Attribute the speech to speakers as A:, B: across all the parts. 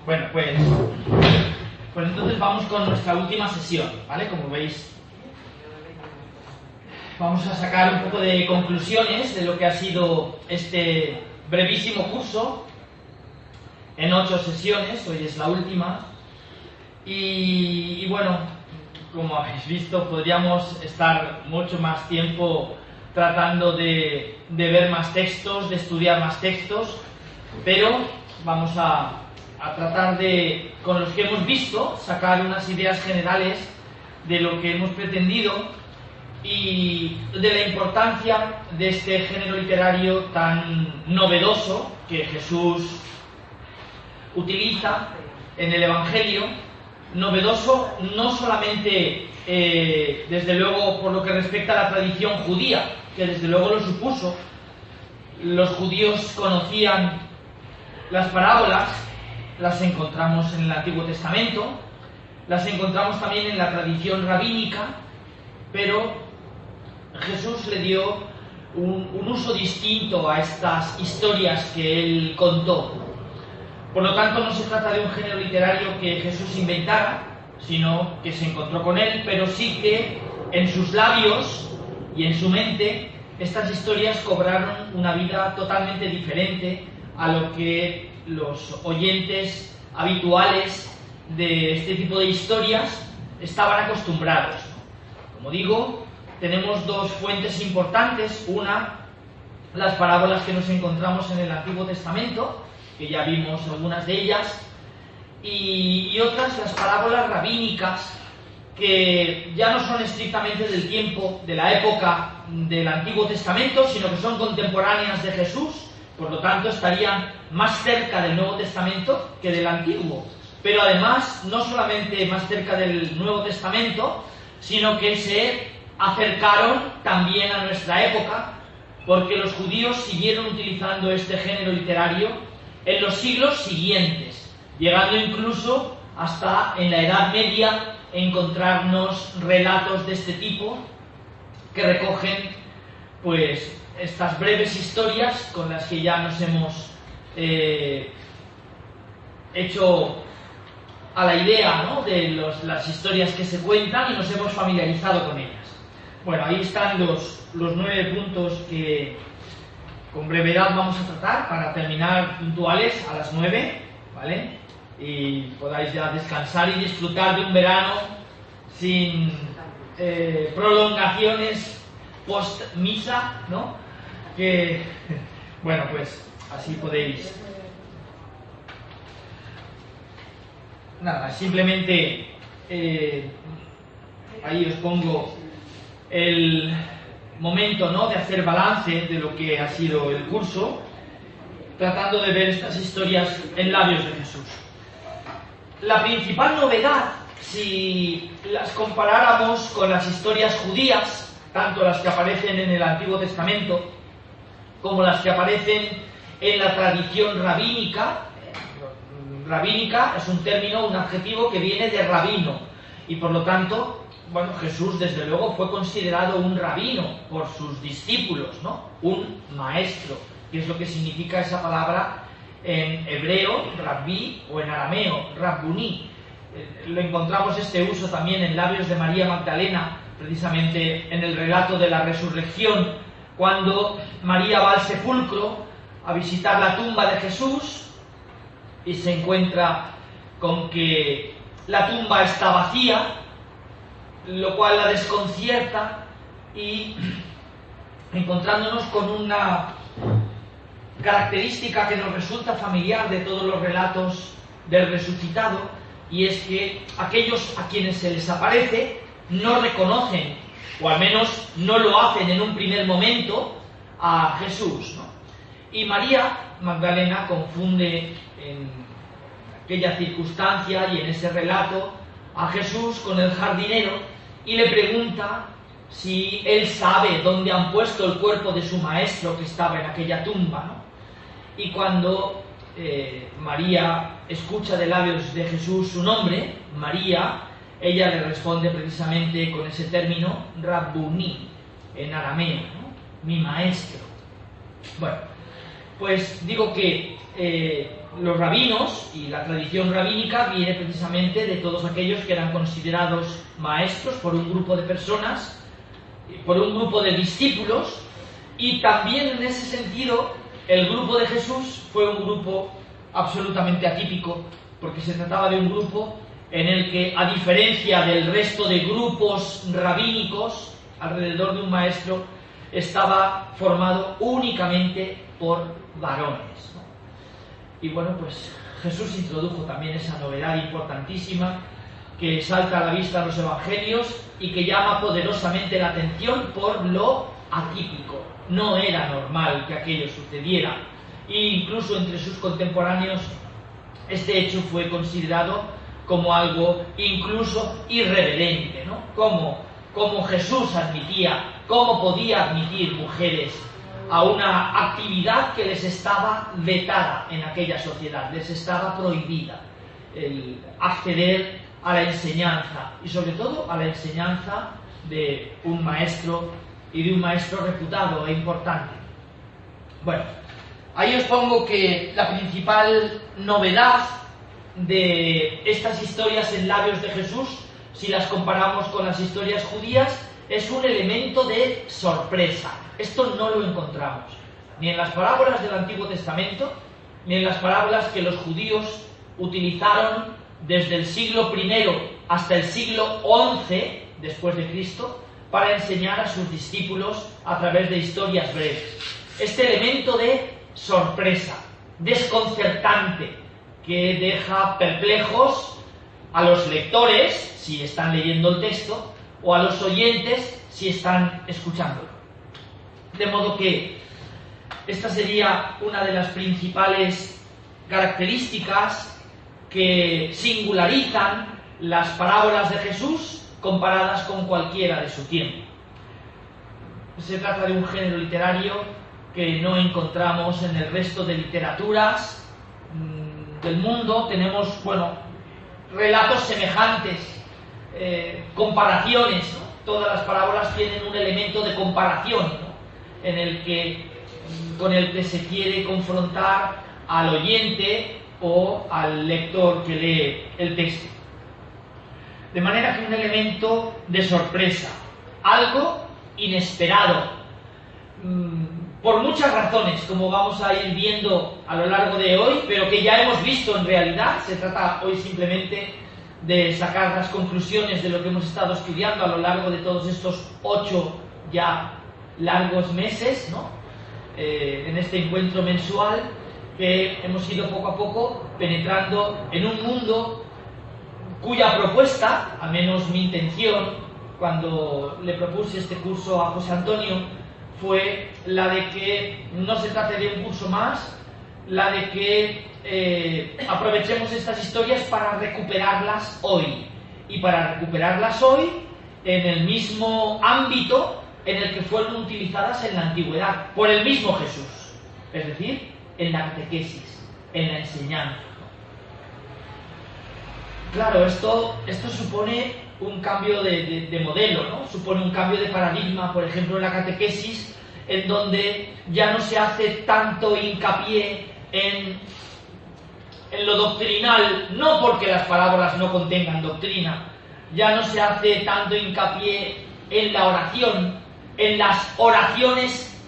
A: Bueno, pues entonces vamos con nuestra última sesión, ¿vale? Como veis, vamos a sacar un poco de conclusiones de lo que ha sido este brevísimo curso en 8 sesiones. Hoy es la última y bueno, como habéis visto, podríamos estar mucho más tiempo tratando de ver más textos, de estudiar más textos, pero vamos a tratar de, con los que hemos visto, sacar unas ideas generales de lo que hemos pretendido y de la importancia de este género literario tan novedoso que Jesús utiliza en el Evangelio. Novedoso no solamente, desde luego, por lo que respecta a la tradición judía, que desde luego lo supuso. Los judíos conocían las parábolas, las encontramos en el Antiguo Testamento, las encontramos también en la tradición rabínica, pero Jesús le dio un uso distinto a estas historias que él contó. Por lo tanto, no se trata de un género literario que Jesús inventara, sino que se encontró con él, pero sí que en sus labios y en su mente estas historias cobraron una vida totalmente diferente a lo que los oyentes habituales de este tipo de historias estaban acostumbrados. Como digo, tenemos dos fuentes importantes. Una, las parábolas que nos encontramos en el Antiguo Testamento, que ya vimos algunas de ellas, y otras, las parábolas rabínicas, que ya no son estrictamente del tiempo, de la época del Antiguo Testamento, sino que son contemporáneas de Jesús, por lo tanto estarían más cerca del Nuevo Testamento que del Antiguo. Pero además, no solamente más cerca del Nuevo Testamento, sino que se acercaron también a nuestra época, porque los judíos siguieron utilizando este género literario en los siglos siguientes, llegando incluso hasta en la Edad Media encontrarnos relatos de este tipo que recogen pues estas breves historias con las que ya nos hemos hecho a la idea, ¿no?, de las historias que se cuentan y nos hemos familiarizado con ellas. Bueno, ahí están los 9 puntos que con brevedad vamos a tratar para terminar puntuales a las 9, ¿vale? Y podáis ya descansar y disfrutar de un verano sin prolongaciones post-misa, ¿no? Que, bueno, pues así podéis. Nada, simplemente ahí os pongo el momento, ¿no?, de hacer balance de lo que ha sido el curso, tratando de ver estas historias en labios de Jesús. La principal novedad, si las comparáramos con las historias judías, tanto las que aparecen en el Antiguo Testamento como las que aparecen en la tradición rabínica. Rabínica es un término, un adjetivo que viene de rabino, y por lo tanto, bueno, Jesús desde luego fue considerado un rabino por sus discípulos, ¿no?, un maestro, que es lo que significa esa palabra en hebreo, rabí, o en arameo, rabbuní. Lo encontramos este uso también en labios de María Magdalena, precisamente en el relato de la resurrección, cuando María va al sepulcro a visitar la tumba de Jesús y se encuentra con que la tumba está vacía, lo cual la desconcierta, y encontrándonos con una característica que nos resulta familiar de todos los relatos del resucitado, y es que aquellos a quienes se les aparece no reconocen, o al menos no lo hacen en un primer momento, a Jesús, ¿no? Y María Magdalena confunde en aquella circunstancia y en ese relato a Jesús con el jardinero y le pregunta si él sabe dónde han puesto el cuerpo de su maestro que estaba en aquella tumba, ¿no? Y cuando María escucha de labios de Jesús su nombre, María, ella le responde precisamente con ese término, rabbuní, en arameo, ¿no?, mi maestro. Bueno, pues digo que los rabinos y la tradición rabínica viene precisamente de todos aquellos que eran considerados maestros por un grupo de personas, por un grupo de discípulos, y también en ese sentido el grupo de Jesús fue un grupo absolutamente atípico, porque se trataba de un grupo en el que, a diferencia del resto de grupos rabínicos alrededor de un maestro, estaba formado únicamente por varones, ¿no? Y bueno, pues Jesús introdujo también esa novedad importantísima que salta a la vista en los evangelios y que llama poderosamente la atención por lo atípico. No era normal que aquello sucediera, e incluso entre sus contemporáneos este hecho fue considerado como algo incluso irreverente, ¿no? Como Jesús admitía, cómo podía admitir mujeres a una actividad que les estaba vetada en aquella sociedad, les estaba prohibida el acceder a la enseñanza, y sobre todo a la enseñanza de un maestro, y de un maestro reputado e importante. Bueno, ahí os pongo que la principal novedad de estas historias en labios de Jesús, si las comparamos con las historias judías, es un elemento de sorpresa. Esto no lo encontramos ni en las parábolas del Antiguo Testamento, ni en las parábolas que los judíos utilizaron desde el siglo I hasta el siglo XI después de Cristo para enseñar a sus discípulos a través de historias breves. Este elemento de sorpresa, desconcertante, que deja perplejos a los lectores si están leyendo el texto o a los oyentes si están escuchándolo. De modo que esta sería una de las principales características que singularizan las parábolas de Jesús comparadas con cualquiera de su tiempo. Se trata de un género literario que no encontramos en el resto de literaturas del mundo. Tenemos, relatos semejantes, comparaciones, ¿no? Todas las parábolas tienen un elemento de comparación, ¿no? Con el que se quiere confrontar al oyente o al lector que lee el texto. De manera que un elemento de sorpresa, algo inesperado, por muchas razones, como vamos a ir viendo a lo largo de hoy, pero que ya hemos visto en realidad. Se trata hoy simplemente de sacar las conclusiones de lo que hemos estado estudiando a lo largo de todos estos 8 ya largos meses, ¿no? En este encuentro mensual que hemos ido poco a poco penetrando en un mundo cuya propuesta, al menos mi intención cuando le propuse este curso a José Antonio, fue la de que no se trate de un curso más, la de que aprovechemos estas historias para recuperarlas hoy, y para recuperarlas hoy en el mismo ámbito en el que fueron utilizadas en la antigüedad por el mismo Jesús, es decir, en la catequesis, en la enseñanza. Claro, esto supone un cambio de modelo, ¿no? Supone un cambio de paradigma, por ejemplo, en la catequesis, en donde ya no se hace tanto hincapié en lo doctrinal, no porque las parábolas no contengan doctrina, ya no se hace tanto hincapié en la oración, en las oraciones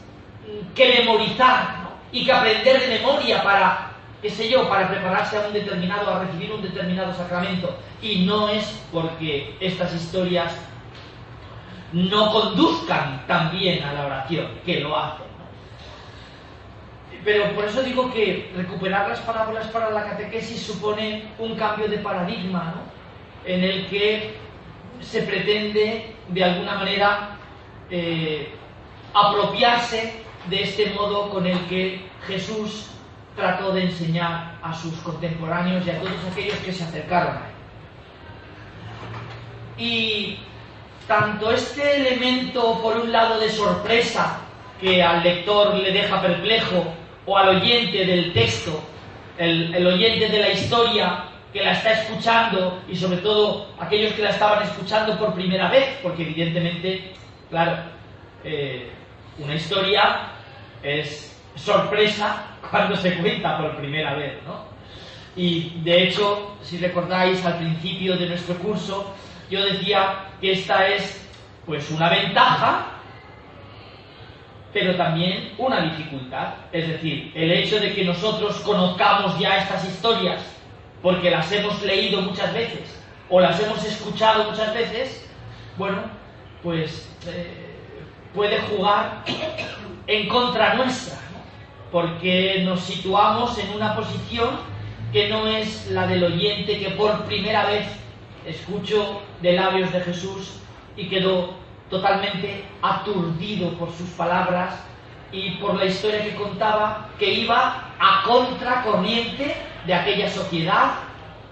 A: que memorizar, ¿no? Y que aprender de memoria para prepararse a recibir un determinado sacramento. Y no es porque estas historias no conduzcan también a la oración, que lo hacen, ¿no? Pero por eso digo que recuperar las parábolas para la catequesis supone un cambio de paradigma, ¿no? En el que se pretende, de alguna manera, apropiarse de este modo con el que Jesús trató de enseñar a sus contemporáneos y a todos aquellos que se acercaron a él. Y tanto este elemento, por un lado, de sorpresa, que al lector le deja perplejo, o al oyente del texto, el oyente de la historia que la está escuchando, y sobre todo aquellos que la estaban escuchando por primera vez, porque evidentemente, claro, una historia es sorpresa cuando se cuenta por primera vez, ¿no? Y de hecho, si recordáis al principio de nuestro curso, yo decía que esta es pues una ventaja, pero también una dificultad. Es decir, el hecho de que nosotros conozcamos ya estas historias porque las hemos leído muchas veces o las hemos escuchado muchas veces, bueno, pues puede jugar en contra nuestra, ¿no? Porque nos situamos en una posición que no es la del oyente que por primera vez escuchó de labios de Jesús y quedó totalmente aturdido por sus palabras y por la historia que contaba, que iba a contracorriente de aquella sociedad,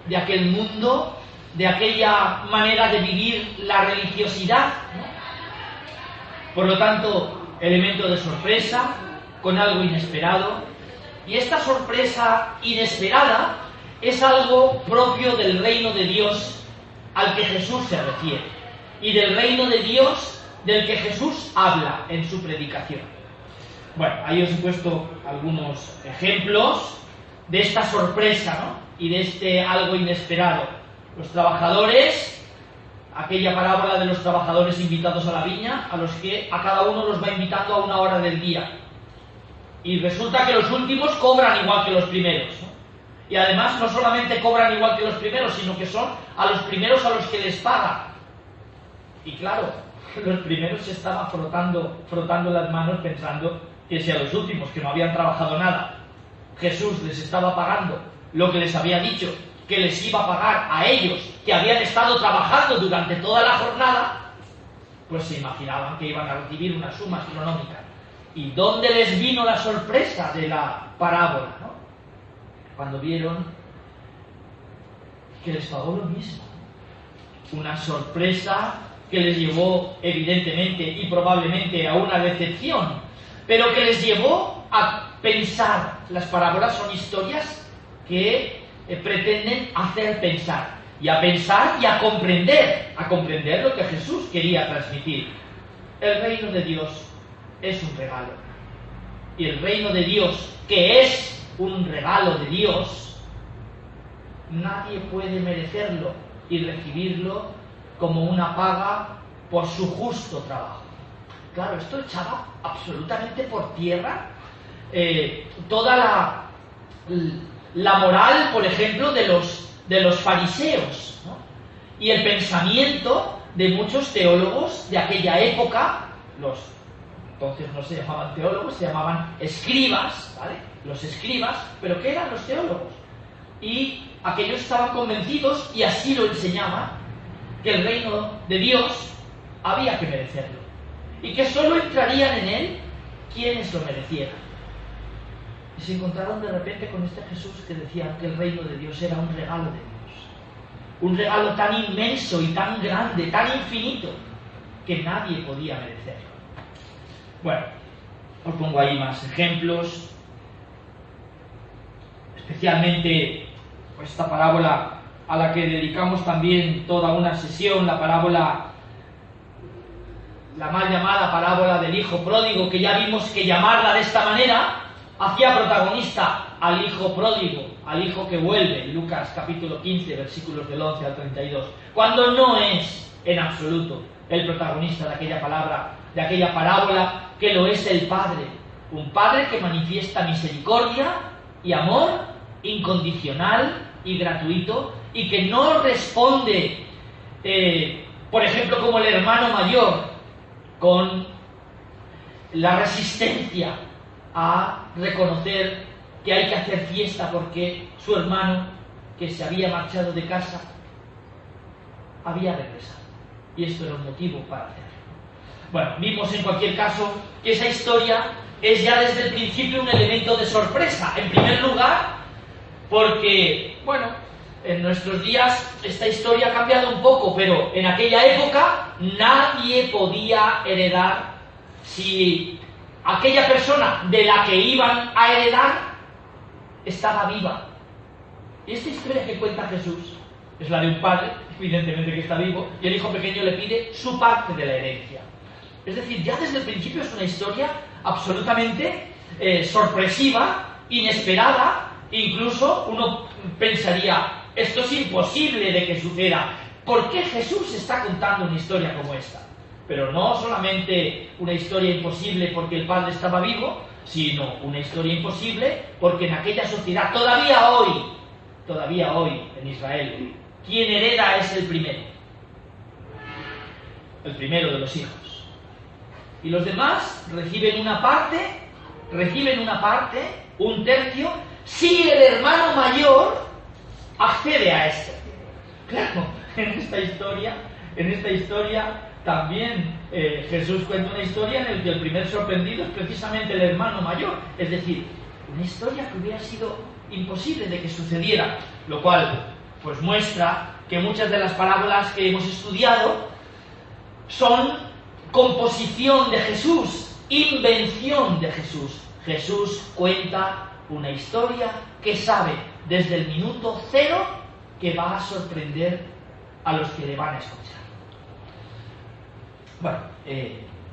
A: de aquel mundo, de aquella manera de vivir la religiosidad, ¿no? Por lo tanto, elemento de sorpresa, con algo inesperado, y esta sorpresa inesperada es algo propio del reino de Dios al que Jesús se refiere, y del reino de Dios del que Jesús habla en su predicación. Bueno, ahí os he puesto algunos ejemplos de esta sorpresa, ¿no? Y de este algo inesperado. Los trabajadores, aquella parábola de los trabajadores invitados a la viña, a los que a cada uno los va invitando a una hora del día. Y resulta que los últimos cobran igual que los primeros, ¿no? Y además no solamente cobran igual que los primeros, sino que son a los primeros a los que les pagan. Y claro, los primeros se estaban frotando las manos pensando que si a los últimos, que no habían trabajado nada, Jesús les estaba pagando lo que les había dicho que les iba a pagar a ellos, que habían estado trabajando durante toda la jornada, pues se imaginaban que iban a recibir una suma astronómica. ¿Y dónde les vino la sorpresa de la parábola, ¿no? Cuando vieron que les pagó lo mismo. Una sorpresa que les llevó evidentemente y probablemente a una decepción, pero que les llevó a pensar. Las parábolas son historias que pretenden hacer pensar, y a pensar y a comprender lo que Jesús quería transmitir. El reino de Dios es un regalo, y el reino de Dios, que es un regalo de Dios, nadie puede merecerlo y recibirlo como una paga por su justo trabajo. Claro, esto echaba absolutamente por tierra toda la moral, por ejemplo, de los fariseos, ¿no? Y el pensamiento de muchos teólogos de aquella época. Entonces no se llamaban teólogos, se llamaban escribas, ¿vale? Los escribas, pero ¿qué eran los teólogos? Y aquellos estaban convencidos, y así lo enseñaban, que el reino de Dios había que merecerlo, y que solo entrarían en él quienes lo merecieran. Y se encontraron de repente con este Jesús que decía que el reino de Dios era un regalo de Dios, un regalo tan inmenso y tan grande, tan infinito, que nadie podía merecerlo. Bueno, os pongo ahí más ejemplos, especialmente esta parábola a la que dedicamos también toda una sesión, la parábola, la mal llamada parábola del hijo pródigo, que ya vimos que llamarla de esta manera hacía protagonista al hijo pródigo, al hijo que vuelve, Lucas capítulo 15, versículos del 11 al 32, cuando no es en absoluto el protagonista de aquella parábola, que lo es el Padre, un Padre que manifiesta misericordia y amor incondicional y gratuito, y que no responde, por ejemplo, como el hermano mayor, con la resistencia a reconocer que hay que hacer fiesta porque su hermano, que se había marchado de casa, había regresado, y esto era un motivo para hacerlo. Bueno, vimos en cualquier caso que esa historia es ya desde el principio un elemento de sorpresa. En primer lugar, porque, bueno, en nuestros días esta historia ha cambiado un poco, pero en aquella época nadie podía heredar si aquella persona de la que iban a heredar estaba viva. Y esta historia que cuenta Jesús es la de un padre, evidentemente, que está vivo, y el hijo pequeño le pide su parte de la herencia. Es decir, ya desde el principio es una historia absolutamente sorpresiva, inesperada. Incluso uno pensaría, esto es imposible de que suceda. ¿Por qué Jesús está contando una historia como esta? Pero no solamente una historia imposible porque el Padre estaba vivo, sino una historia imposible porque en aquella sociedad, todavía hoy en Israel, quien hereda es el primero de los hijos. Y los demás reciben una parte, un tercio, si el hermano mayor accede a esto. Claro, en esta historia también Jesús cuenta una historia en la que el primer sorprendido es precisamente el hermano mayor. Es decir, una historia que hubiera sido imposible de que sucediera, lo cual pues muestra que muchas de las parábolas que hemos estudiado son composición de Jesús, invención de Jesús. Jesús cuenta una historia que sabe desde el minuto cero que va a sorprender a los que le van a escuchar. Bueno,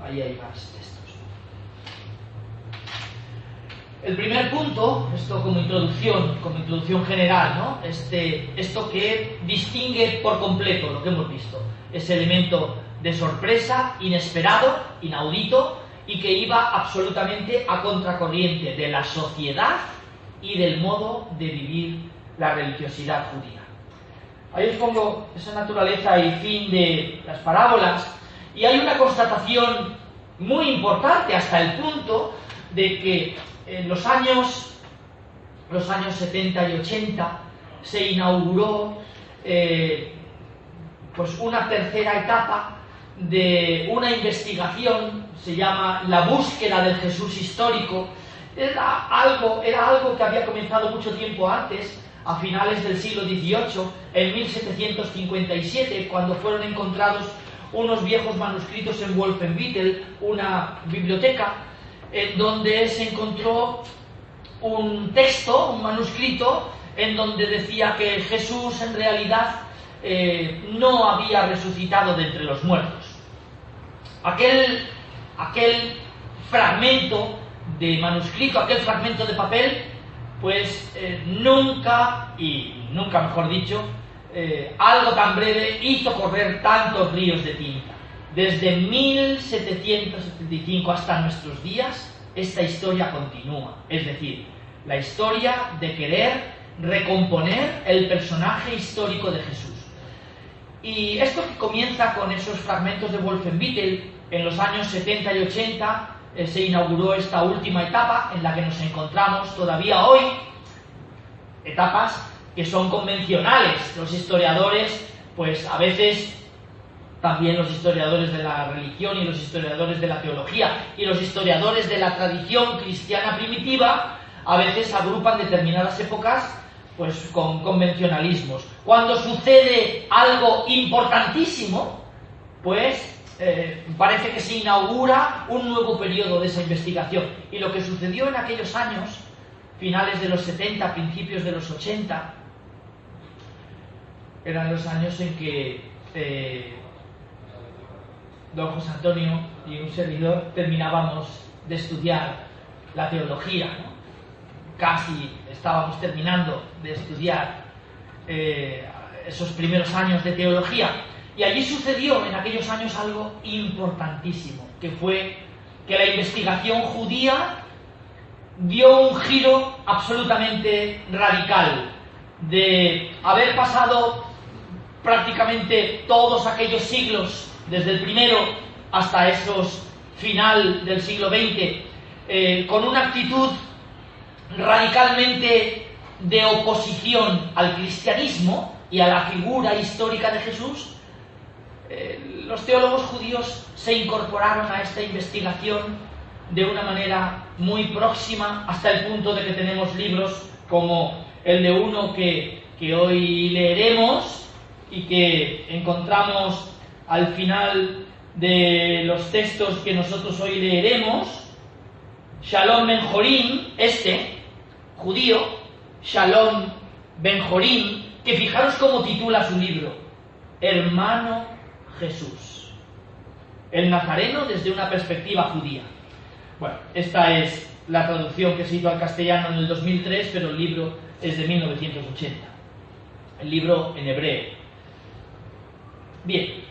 A: ahí hay más textos. El primer punto, esto como introducción general, ¿no? Esto que distingue por completo lo que hemos visto, ese elemento de sorpresa, inesperado, inaudito, y que iba absolutamente a contracorriente de la sociedad y del modo de vivir la religiosidad judía. Ahí os pongo esa naturaleza y fin de las parábolas, y hay una constatación muy importante hasta el punto de que en los años 70 y 80 se inauguró pues una tercera etapa de una investigación, se llama la búsqueda del Jesús histórico. Era algo que había comenzado mucho tiempo antes, a finales del siglo XVIII, en 1757, cuando fueron encontrados unos viejos manuscritos en Wolfenbüttel, una biblioteca, en donde se encontró un texto, un manuscrito, en donde decía que Jesús en realidad no había resucitado de entre los muertos. Aquel fragmento de manuscrito, aquel fragmento de papel, pues nunca mejor dicho, algo tan breve hizo correr tantos ríos de tinta. Desde 1775 hasta nuestros días, esta historia continúa. Es decir, la historia de querer recomponer el personaje histórico de Jesús. Y esto que comienza con esos fragmentos de Wolfenbüttel, en los años 70 y 80 se inauguró esta última etapa en la que nos encontramos todavía hoy, etapas que son convencionales. Los historiadores, pues a veces, también los historiadores de la religión y los historiadores de la teología y los historiadores de la tradición cristiana primitiva, a veces agrupan determinadas épocas pues con convencionalismos. Cuando sucede algo importantísimo, pues parece que se inaugura un nuevo periodo de esa investigación. Y lo que sucedió en aquellos años, finales de los 70, principios de los 80, eran los años en que don José Antonio y un servidor terminábamos de estudiar la teología, ¿no? Casi estábamos terminando de estudiar esos primeros años de teología, y allí sucedió en aquellos años algo importantísimo, que fue que la investigación judía dio un giro absolutamente radical. De haber pasado prácticamente todos aquellos siglos, desde el primero hasta esos final del siglo XX, con una actitud radicalmente de oposición al cristianismo y a la figura histórica de Jesús, los teólogos judíos se incorporaron a esta investigación de una manera muy próxima, hasta el punto de que tenemos libros como el de uno que hoy leeremos y que encontramos al final de los textos que nosotros hoy leeremos. Shalom Ben Jorim, judío, Shalom Ben Jorim, que fijaros cómo titula su libro: Hermano Jesús, el nazareno desde una perspectiva judía. Bueno, esta es la traducción que se hizo al castellano en el 2003, pero el libro es de 1980. El libro en hebreo. Bien,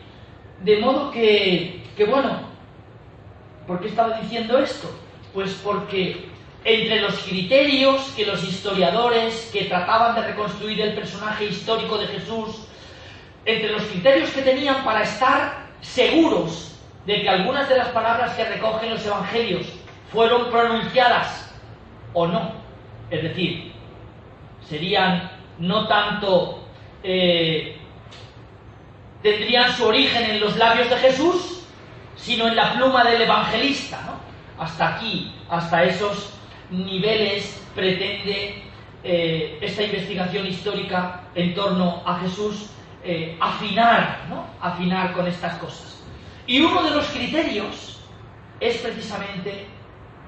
A: de modo que bueno, ¿por qué estaba diciendo esto? Pues porque entre los criterios que los historiadores que trataban de reconstruir el personaje histórico de Jesús, entre los criterios que tenían para estar seguros de que algunas de las palabras que recogen los evangelios fueron pronunciadas o no, es decir, serían no tanto tendrían su origen en los labios de Jesús, sino en la pluma del evangelista, ¿no? Hasta aquí, hasta esos niveles pretende esta investigación histórica en torno a Jesús afinar, ¿no? Afinar con estas cosas. Y uno de los criterios es precisamente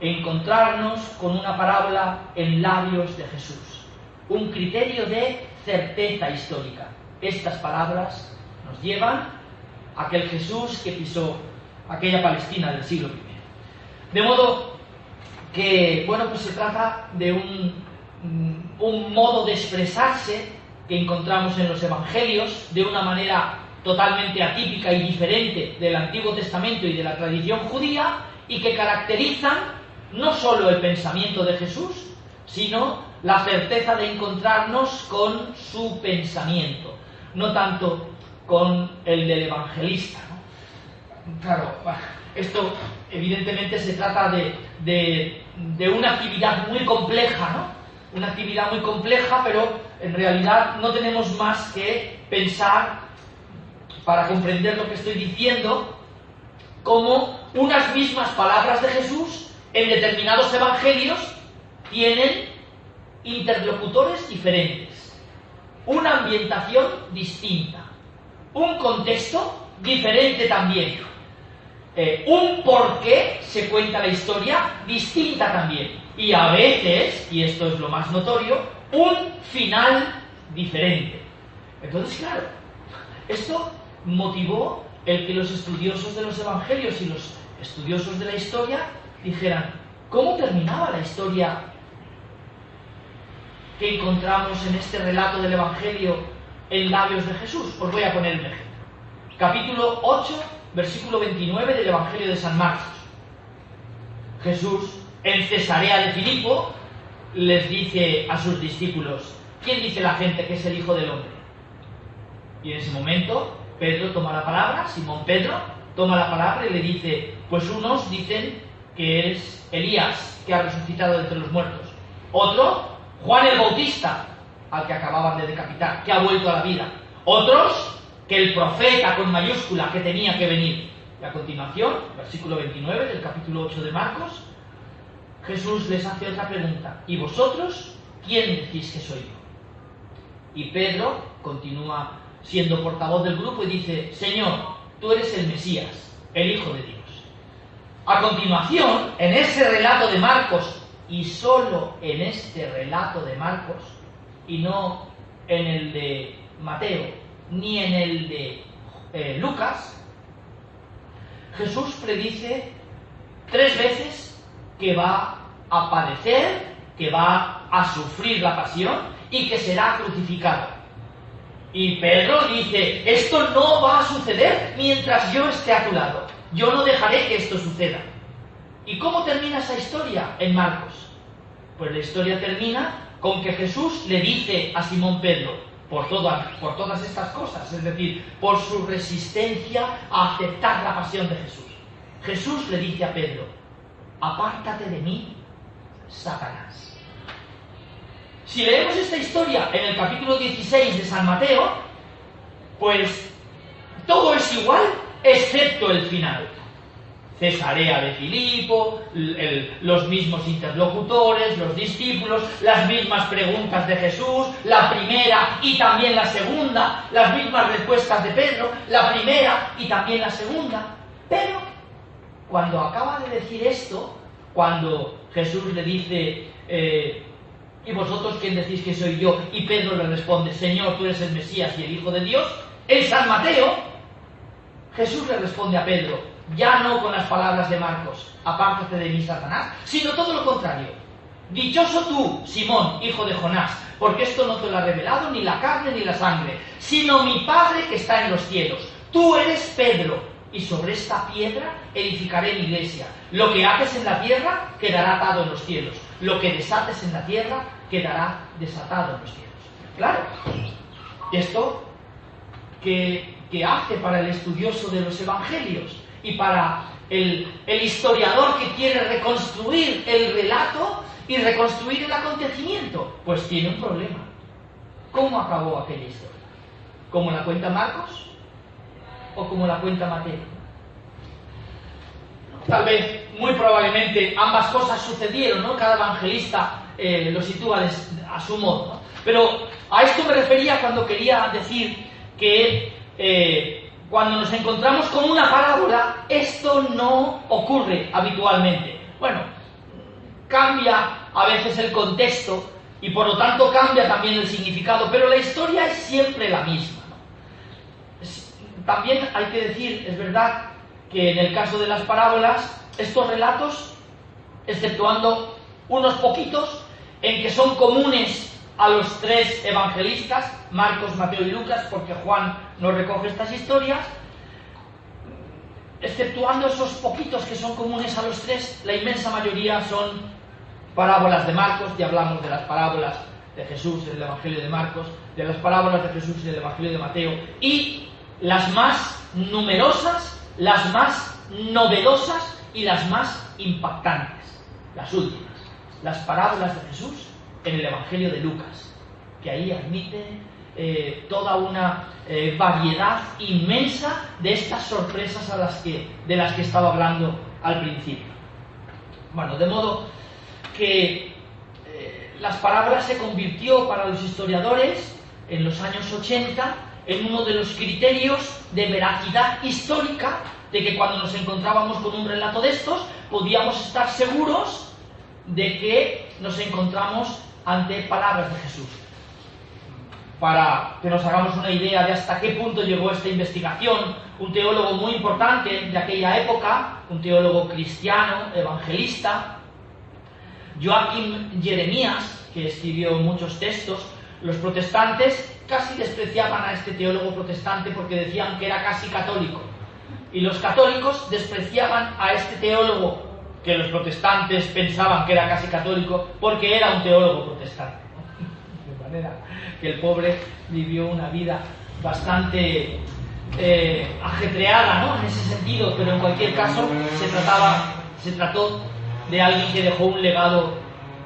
A: encontrarnos con una parábola en labios de Jesús. Un criterio de certeza histórica. Estas palabras nos llevan a aquel Jesús que pisó aquella Palestina del siglo I. De modo que, bueno, pues se trata de un modo de expresarse que encontramos en los evangelios de una manera totalmente atípica y diferente del Antiguo Testamento y de la tradición judía, y que caracterizan no solo el pensamiento de Jesús, sino la certeza de encontrarnos con su pensamiento, no tanto con el del evangelista, ¿no? Claro, esto evidentemente se trata de una actividad muy compleja, ¿no? Una actividad muy compleja, pero en realidad no tenemos más que pensar, para comprender lo que estoy diciendo, como unas mismas palabras de Jesús en determinados evangelios tienen interlocutores diferentes, una ambientación distinta, un contexto diferente también, un porqué se cuenta la historia distinta también, y a veces, y esto es lo más notorio, un final diferente. Entonces, claro, esto motivó el que los estudiosos de los evangelios y los estudiosos de la historia dijeran: ¿cómo terminaba la historia que encontramos en este relato del evangelio en labios de Jesús? Os voy a poner un ejemplo. Capítulo 8, versículo 29 del Evangelio de San Marcos. Jesús, en Cesarea de Filipo, les dice a sus discípulos: ¿quién dice la gente que es el Hijo del Hombre? Y en ese momento Pedro toma la palabra, Simón Pedro toma la palabra y le dice: pues unos dicen que es Elías, que ha resucitado de entre los muertos. Otro, Juan el Bautista, al que acababan de decapitar, que ha vuelto a la vida. Otros, que el profeta con mayúscula que tenía que venir. Y a continuación, versículo 29 del capítulo 8 de Marcos, Jesús les hace otra pregunta: ¿y vosotros quién decís que soy yo? Y Pedro continúa siendo portavoz del grupo y dice: Señor, tú eres el Mesías, el Hijo de Dios. A continuación, en ese relato de Marcos, y solo en este relato de Marcos, y no en el de Mateo, ni en el de Lucas, Jesús predice 3 veces que va a padecer, que va a sufrir la pasión y que será crucificado. Y Pedro dice: esto no va a suceder mientras yo esté a tu lado. Yo no dejaré que esto suceda. ¿Y cómo termina esa historia en Marcos? Pues la historia termina con que Jesús le dice a Simón Pedro, por todas estas cosas, es decir, por su resistencia a aceptar la pasión de Jesús. Jesús le dice a Pedro: apártate de mí, Satanás. Si leemos esta historia en el capítulo 16 de San Mateo, pues todo es igual excepto el final. Cesarea de Filipo, los mismos interlocutores, los discípulos, las mismas preguntas de Jesús, la primera y también la segunda, las mismas respuestas de Pedro, la primera y también la segunda. Pero cuando acaba de decir esto, cuando Jesús le dice: ¿y vosotros quién decís que soy yo? Y Pedro le responde: Señor, tú eres el Mesías y el Hijo de Dios. En San Mateo, Jesús le responde a Pedro: ya no con las palabras de Marcos, apártate de mí, Satanás, sino todo lo contrario. Dichoso tú, Simón, hijo de Jonás, porque esto no te lo ha revelado ni la carne ni la sangre, sino mi Padre que está en los cielos. Tú eres Pedro, y sobre esta piedra edificaré mi iglesia. Lo que ates en la tierra quedará atado en los cielos. Lo que desates en la tierra quedará desatado en los cielos. Claro, esto que hace para el estudioso de los evangelios y para el historiador que quiere reconstruir el relato y reconstruir el acontecimiento, pues tiene un problema. ¿Cómo acabó aquella historia? ¿Como la cuenta Marcos o como la cuenta Mateo? Tal vez, muy probablemente, ambas cosas sucedieron, ¿no? Cada evangelista lo sitúa a su modo, ¿no? Pero a esto me refería cuando quería decir que cuando nos encontramos con una parábola, esto no ocurre habitualmente. Bueno, cambia a veces el contexto y por lo tanto cambia también el significado, pero la historia es siempre la misma, ¿no? También hay que decir, es verdad, que en el caso de las parábolas, estos relatos, exceptuando unos poquitos, en que son comunes a los tres evangelistas, Marcos, Mateo y Lucas, porque Juan no recoge estas historias, exceptuando esos poquitos que son comunes a los tres, la inmensa mayoría son parábolas de Marcos. Ya hablamos de las parábolas de Jesús en el Evangelio de Marcos, de las parábolas de Jesús en el Evangelio de Mateo, y las más numerosas, las más novedosas y las más impactantes, las últimas, las parábolas de Jesús en el Evangelio de Lucas, que ahí admite toda una variedad inmensa de estas sorpresas de las que estaba hablando al principio. Bueno, de modo que las parábolas se convirtió para los historiadores en los años 80 en uno de los criterios de veracidad histórica, de que cuando nos encontrábamos con un relato de estos podíamos estar seguros de que nos encontramos ante palabras de Jesús. Para que nos hagamos una idea de hasta qué punto llegó esta investigación, un teólogo muy importante de aquella época, un teólogo cristiano, evangelista, Joachim Jeremías, que escribió muchos textos, los protestantes casi despreciaban a este teólogo protestante porque decían que era casi católico. Y los católicos despreciaban a este teólogo que los protestantes pensaban que era casi católico porque era un teólogo protestante. De manera que el pobre vivió una vida bastante ajetreada, ¿no? En ese sentido, pero en cualquier caso se trató de alguien que dejó un legado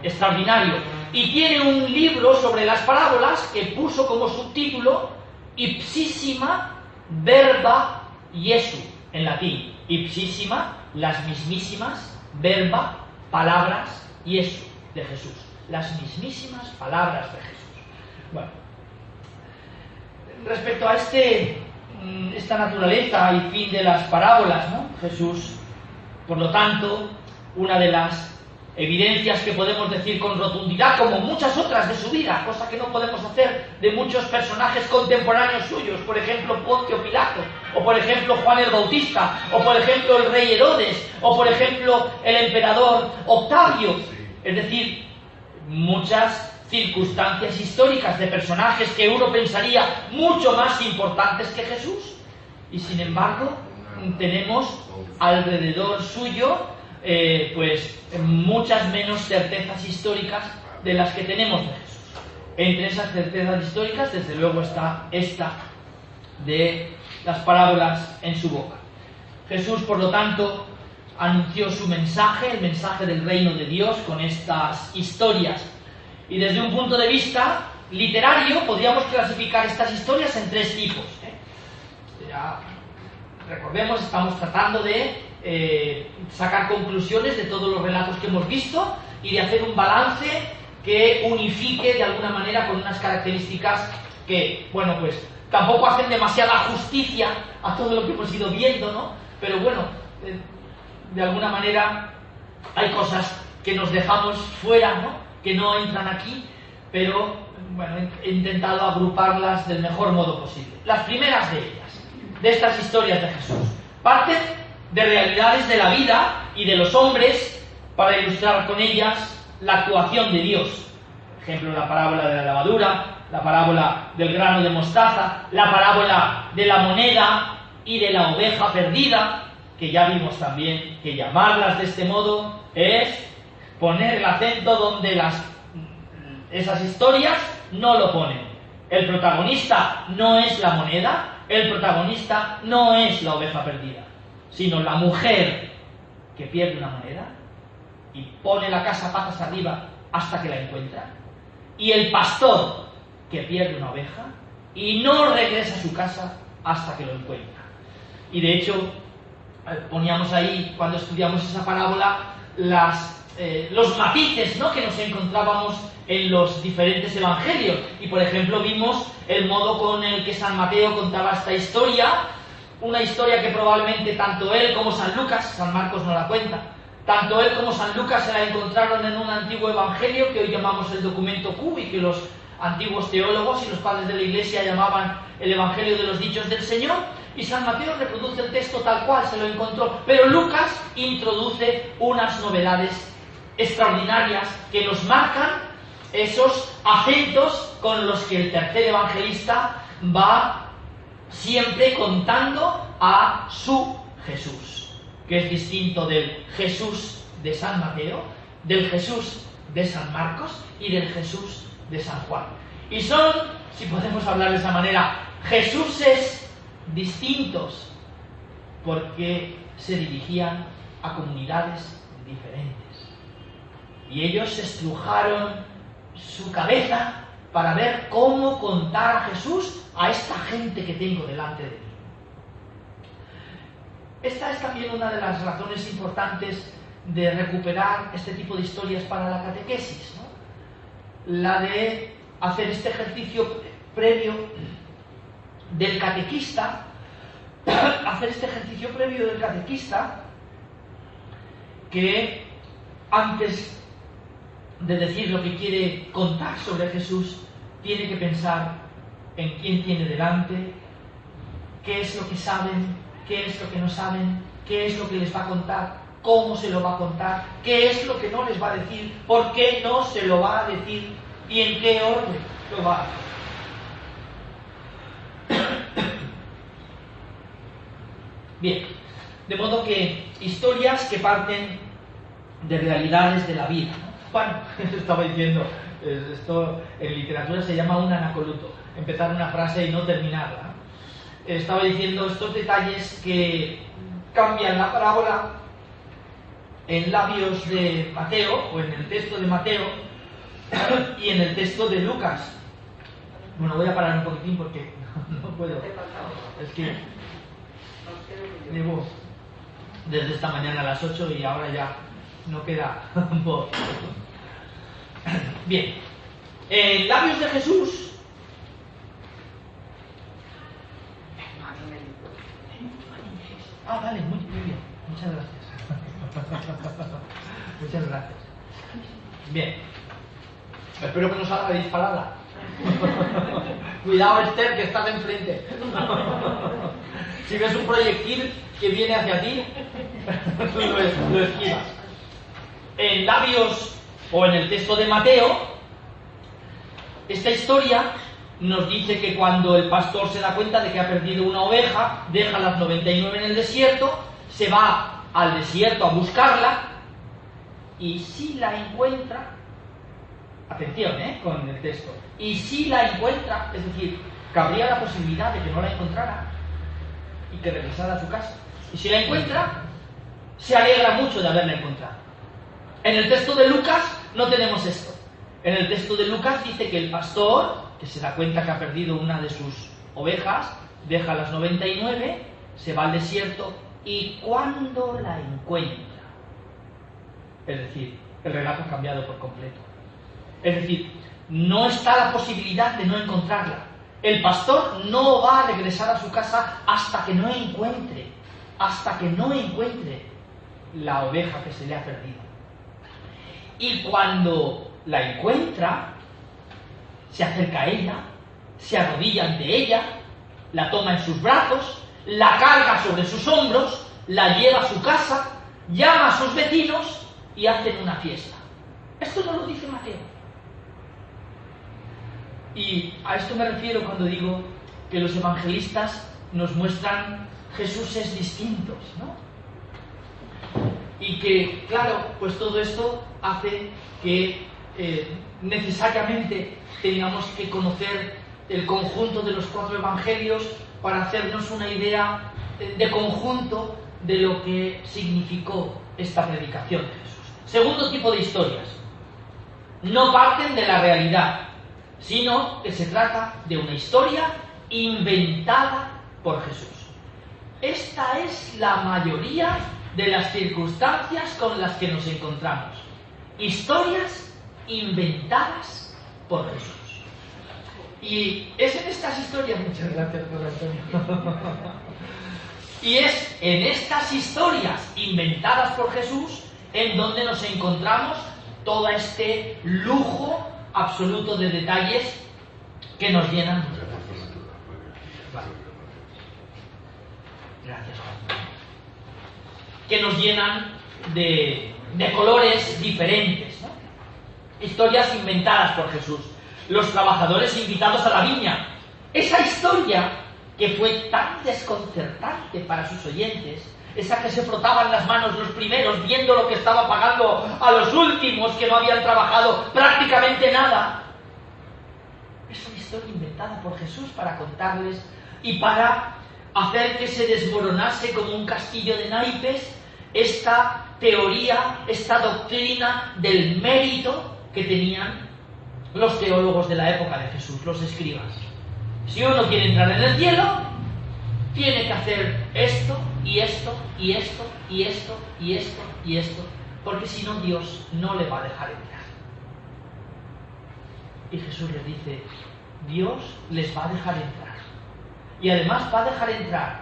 A: extraordinario. Y tiene un libro sobre las parábolas que puso como subtítulo Ipsissima verba Jesu, en latín. Ipsissima, las mismísimas, verba, palabras, Jesu, de Jesús. Las mismísimas palabras de Jesús. Bueno, respecto a esta naturaleza y fin de las parábolas, ¿no? Jesús, por lo tanto, una de las evidencias que podemos decir con rotundidad, como muchas otras de su vida, cosa que no podemos hacer de muchos personajes contemporáneos suyos, por ejemplo Poncio Pilato, o por ejemplo Juan el Bautista, o por ejemplo el rey Herodes, o por ejemplo el emperador Octavio, es decir, muchas circunstancias históricas de personajes que uno pensaría mucho más importantes que Jesús, y sin embargo tenemos alrededor suyo pues muchas menos certezas históricas de las que tenemos de Jesús. Entre esas certezas históricas, desde luego, está esta de las parábolas en su boca. Jesús, por lo tanto, anunció su mensaje, el mensaje del reino de Dios, con estas historias. Y desde un punto de vista literario, podríamos clasificar estas historias en tres tipos. Ya, recordemos, estamos tratando de sacar conclusiones de todos los relatos que hemos visto y de hacer un balance que unifique de alguna manera con unas características que, bueno, pues tampoco hacen demasiada justicia a todo lo que hemos ido viendo, ¿no? Pero bueno, de alguna manera hay cosas que nos dejamos fuera, ¿no? Que no entran aquí, pero bueno, he intentado agruparlas del mejor modo posible. Las primeras de ellas, de estas historias de Jesús, parten de realidades de la vida y de los hombres para ilustrar con ellas la actuación de Dios. Por ejemplo, la parábola de la levadura, la parábola del grano de mostaza, la parábola de la moneda y de la oveja perdida, que ya vimos también que llamarlas de este modo es poner el acento donde esas historias no lo ponen. El protagonista no es la moneda, el protagonista no es la oveja perdida, sino la mujer que pierde una moneda y pone la casa patas arriba hasta que la encuentra, y el pastor que pierde una oveja y no regresa a su casa hasta que lo encuentra. Y de hecho, poníamos ahí, cuando estudiamos esa parábola, los matices, ¿no?, que nos encontrábamos en los diferentes evangelios. Y por ejemplo vimos el modo con el que San Mateo contaba esta historia, una historia que probablemente tanto él como San Lucas, San Marcos no la cuenta, tanto él como San Lucas se la encontraron en un antiguo evangelio que hoy llamamos el documento Q, y que los antiguos teólogos y los padres de la Iglesia llamaban el Evangelio de los Dichos del Señor. Y San Mateo reproduce el texto tal cual se lo encontró, pero Lucas introduce unas novedades extraordinarias que nos marcan esos acentos con los que el tercer evangelista va siempre contando a su Jesús, que es distinto del Jesús de San Mateo, del Jesús de San Marcos y del Jesús de San Juan. Y son, si podemos hablar de esa manera, Jesuses distintos, porque se dirigían a comunidades diferentes. Y ellos estrujaron su cabeza para ver cómo contar a Jesús a esta gente que tengo delante de mí. Esta es también una de las razones importantes de recuperar este tipo de historias para la catequesis, ¿no? La de hacer este ejercicio previo del catequista, que antes de decir lo que quiere contar sobre Jesús, tiene que pensar en quién tiene delante, qué es lo que saben, qué es lo que no saben, qué es lo que les va a contar, cómo se lo va a contar, qué es lo que no les va a decir, por qué no se lo va a decir y en qué orden lo va a hacer. Bien, de modo que historias que parten de realidades de la vida, ¿no? Bueno, estaba diciendo, esto en literatura se llama un anacoluto, empezar una frase y no terminarla, ¿no? Estaba diciendo estos detalles que cambian la parábola en labios de Mateo, o en el texto de Mateo, y en el texto de Lucas. Bueno, voy a parar un poquitín porque no puedo. Es que llevo desde esta mañana a las 8 y ahora ya no queda voz. Bien, en labios de Jesús. Ah, vale, muy bien. Muchas gracias. Muchas gracias. Bien. Espero que no salga disparada. Cuidado, Esther, que estás enfrente. Si ves un proyectil que viene hacia ti, lo esquivas. En labios, o en el texto de Mateo, esta historia nos dice que cuando el pastor se da cuenta de que ha perdido una oveja, deja las 99 en el desierto, se va al desierto a buscarla, y si la encuentra, atención, con el texto, y si la encuentra, es decir, cabría la posibilidad de que no la encontrara y que regresara a su casa, y si la encuentra, se alegra mucho de haberla encontrado. En el texto de Lucas no tenemos esto. En el texto de Lucas dice que el pastor, que se da cuenta que ha perdido una de sus ovejas, deja las 99, se va al desierto, y cuando la encuentra, es decir, el relato ha cambiado por completo. Es decir, no está la posibilidad de no encontrarla. El pastor no va a regresar a su casa hasta que no encuentre la oveja que se le ha perdido. Y cuando la encuentra, se acerca a ella, se arrodilla ante ella, la toma en sus brazos, la carga sobre sus hombros la lleva a su casa, llama a sus vecinos y hacen una fiesta. Esto no lo dice Mateo. Y a esto me refiero cuando digo que los evangelistas nos muestran Jesuses distintos, ¿no? Y que, claro, pues todo esto hace que necesariamente tengamos que conocer el conjunto de los 4 evangelios para hacernos una idea de conjunto de lo que significó esta predicación de Jesús. Segundo tipo de historias. No parten de la realidad, sino que se trata de una historia inventada por Jesús. Esta es la mayoría de las circunstancias con las que nos encontramos. Historias inventadas por Jesús. Y es en estas historias, muchas gracias por Antonio. Y es en estas historias inventadas por Jesús en donde nos encontramos todo este lujo absoluto de detalles que nos llenan. Gracias, Juan. Que nos llenan de colores diferentes, ¿no? Historias inventadas por Jesús. Los trabajadores invitados a la viña. Esa historia que fue tan desconcertante para sus oyentes, esa que se frotaban las manos los primeros viendo lo que estaba pagando a los últimos que no habían trabajado prácticamente nada. Es una historia inventada por Jesús para contarles y para hacer que se desmoronase como un castillo de naipes esta teoría, esta doctrina del mérito que tenían los teólogos de la época de Jesús, los escribas. Si uno quiere entrar en el cielo, tiene que hacer esto, y esto, y esto, y esto, y esto, y esto, porque si no Dios no le va a dejar entrar. Y Jesús les dice, Dios les va a dejar entrar. Y además va a dejar entrar